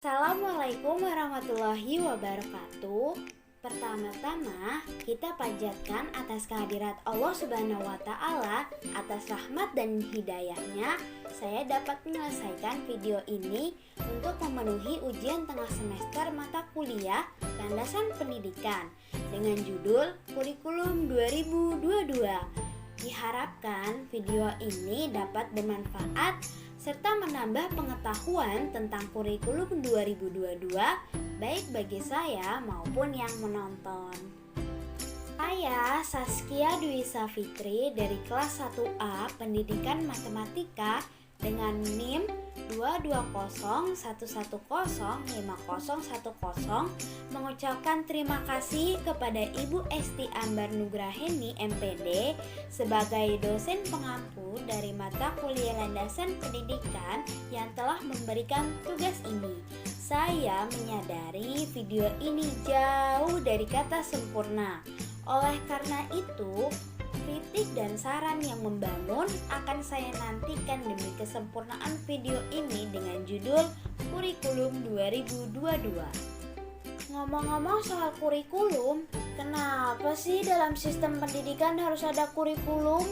Assalamualaikum warahmatullahi wabarakatuh. Pertama-tama, kita panjatkan atas kehadirat Allah Subhanahu wa Ta'ala, atas rahmat dan hidayahnya, saya dapat menyelesaikan video ini untuk memenuhi ujian tengah semester mata kuliah Landasan Pendidikan dengan judul Kurikulum 2022. Diharapkan video ini dapat bermanfaat serta menambah pengetahuan tentang kurikulum 2022 baik bagi saya maupun yang menonton. Saya Saskia Dwi Safitri dari kelas 1A Pendidikan Matematika dengan NIM 220110510 mengucapkan terima kasih kepada Ibu Esti Ambar Nugraheni MPD sebagai dosen pengampu dari mata kuliah Landasan Pendidikan yang telah memberikan tugas ini. Saya menyadari video ini jauh dari kata sempurna. Oleh karena itu, kritik dan saran yang membangun akan saya nantikan demi kesempurnaan video ini dengan judul Kurikulum 2022. Ngomong-ngomong soal kurikulum, kenapa sih dalam sistem pendidikan harus ada kurikulum?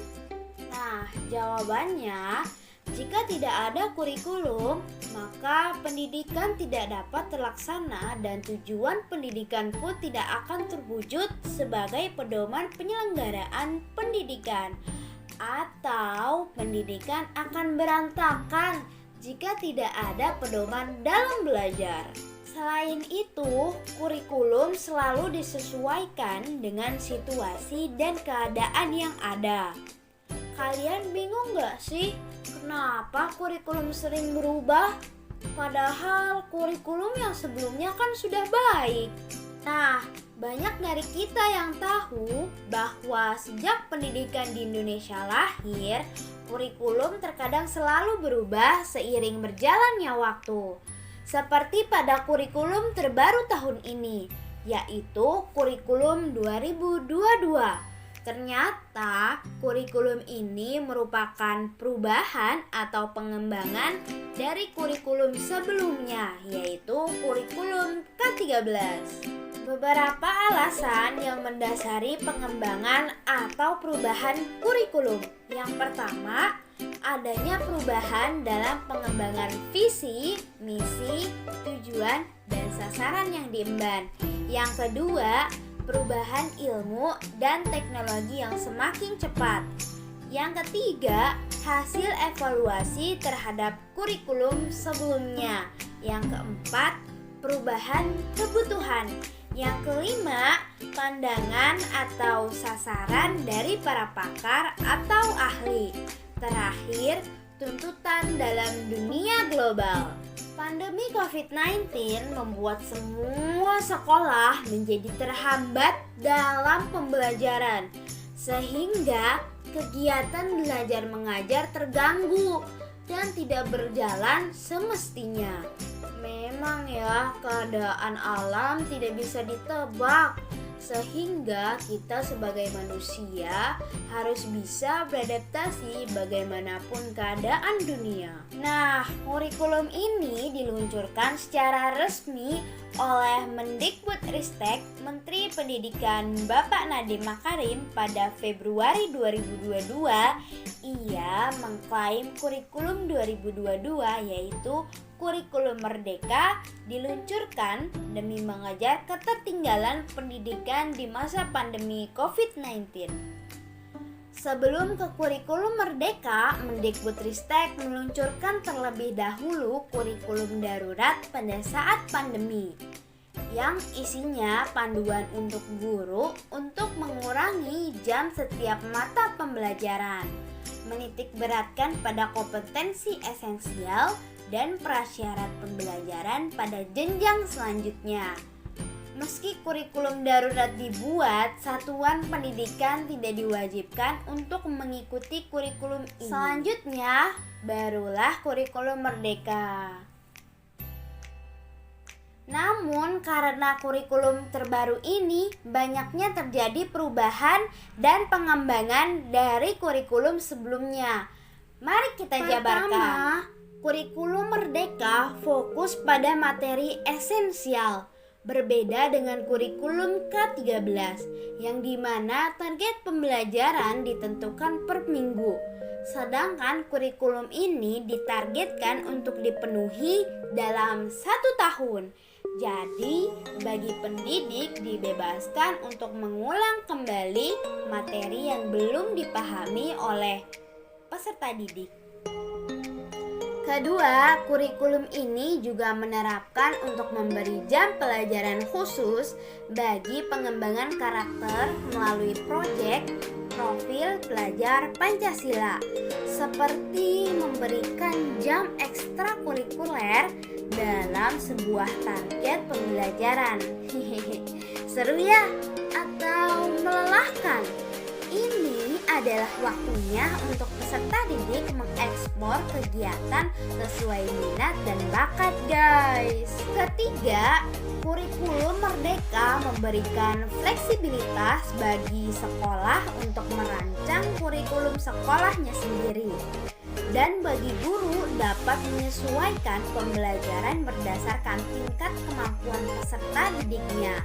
Nah, jawabannya, jika tidak ada kurikulum, maka pendidikan tidak dapat terlaksana dan tujuan pendidikan pun tidak akan terwujud sebagai pedoman penyelenggaraan pendidikan. Atau pendidikan akan berantakan jika tidak ada pedoman dalam belajar. Selain itu, kurikulum selalu disesuaikan dengan situasi dan keadaan yang ada. Kalian bingung gak sih kenapa kurikulum sering berubah? Padahal kurikulum yang sebelumnya kan sudah baik. Nah, banyak dari kita yang tahu bahwa sejak pendidikan di Indonesia lahir, kurikulum terkadang selalu berubah seiring berjalannya waktu. Seperti pada kurikulum terbaru tahun ini, yaitu kurikulum 2022. Ternyata kurikulum ini merupakan perubahan atau pengembangan dari kurikulum sebelumnya, yaitu kurikulum K13. Beberapa alasan yang mendasari pengembangan atau perubahan kurikulum. Yang pertama, adanya perubahan dalam pengembangan visi, misi, tujuan, dan sasaran yang diemban. Yang kedua, perubahan ilmu dan teknologi yang semakin cepat. Yang ketiga, hasil evaluasi terhadap kurikulum sebelumnya. Yang keempat, perubahan kebutuhan. Yang kelima, pandangan atau sasaran dari para pakar atau ahli. Terakhir, tuntutan dalam dunia global. Pandemi COVID-19 membuat semua sekolah menjadi terhambat dalam pembelajaran, sehingga kegiatan belajar mengajar terganggu dan tidak berjalan semestinya. Memang ya, keadaan alam tidak bisa ditebak, sehingga kita sebagai manusia harus bisa beradaptasi bagaimanapun keadaan dunia. Nah, kurikulum ini diluncurkan secara resmi oleh Mendikbudristek Menteri Pendidikan Bapak Nadiem Makarim pada Februari 2022. Ia mengklaim kurikulum 2022 yaitu kurikulum merdeka diluncurkan demi mengejar ketertinggalan pendidikan di masa pandemi COVID-19. Sebelum ke kurikulum merdeka, Mendikbudristek meluncurkan terlebih dahulu kurikulum darurat pada saat pandemi, yang isinya panduan untuk guru untuk mengurangi jam setiap mata pembelajaran, menitik beratkan pada kompetensi esensial dan prasyarat pembelajaran pada jenjang selanjutnya. Meski kurikulum darurat dibuat, satuan pendidikan tidak diwajibkan untuk mengikuti kurikulum ini. Selanjutnya, barulah kurikulum merdeka. Namun, karena kurikulum terbaru ini banyaknya terjadi perubahan dan pengembangan dari kurikulum sebelumnya. Mari kita jabarkan. Kurikulum Merdeka fokus pada materi esensial, berbeda dengan kurikulum K13 yang dimana target pembelajaran ditentukan per minggu. Sedangkan kurikulum ini ditargetkan untuk dipenuhi dalam 1 tahun. Jadi, bagi pendidik dibebaskan untuk mengulang kembali materi yang belum dipahami oleh peserta didik. Kedua, kurikulum ini juga menerapkan untuk memberi jam pelajaran khusus bagi pengembangan karakter melalui proyek profil pelajar Pancasila, seperti memberikan jam ekstrakurikuler dalam sebuah target pembelajaran. Seru ya? Atau melelahkan? Ini adalah waktunya untuk peserta didik mengekspor kegiatan sesuai minat dan bakat, guys. Ketiga, kurikulum Merdeka memberikan fleksibilitas bagi sekolah untuk merancang kurikulum sekolahnya sendiri. Dan bagi guru dapat menyesuaikan pembelajaran berdasarkan tingkat kemampuan peserta didiknya.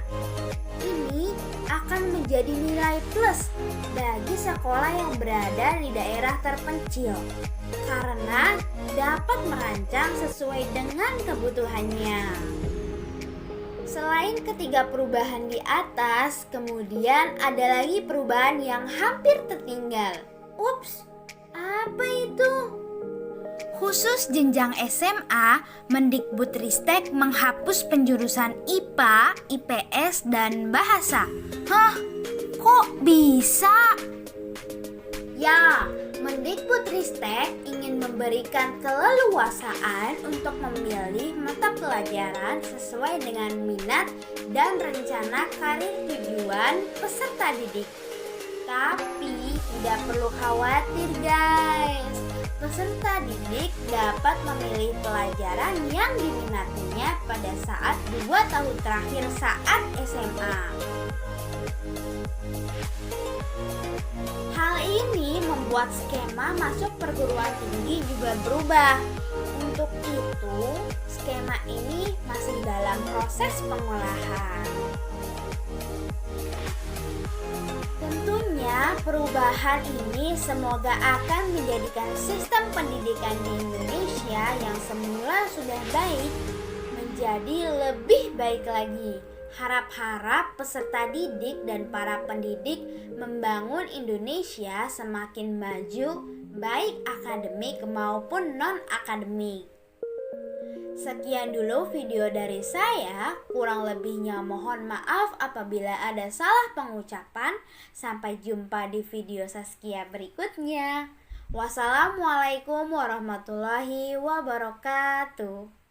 Ini akan menjadi nilai plus bagi sekolah yang berada di daerah terpencil karena dapat merancang sesuai dengan kebutuhannya. Selain ketiga perubahan di atas, kemudian ada lagi perubahan yang hampir tertinggal. Ups, apa itu? Khusus jenjang SMA, Mendikbudristek menghapus penjurusan IPA, IPS, dan Bahasa. Hah? Kok bisa? Ya, Mendikbudristek ingin memberikan keleluasaan untuk memilih mata pelajaran sesuai dengan minat dan rencana karir tujuan peserta didik. Tapi tidak perlu khawatir, guys. Peserta didik dapat memilih pelajaran yang diminatinya pada saat 2 tahun terakhir saat SMA. Hal ini membuat skema masuk perguruan tinggi juga berubah. Untuk itu, skema ini masih dalam proses pengolahan. Tentunya perubahan ini semoga akan menjadikan sistem pendidikan di Indonesia yang semula sudah baik menjadi lebih baik lagi. Harap-harap peserta didik dan para pendidik membangun Indonesia semakin maju baik akademik maupun non-akademik. Sekian dulu video dari saya, kurang lebihnya mohon maaf apabila ada salah pengucapan. Sampai jumpa di video Saskia berikutnya. Wassalamualaikum warahmatullahi wabarakatuh.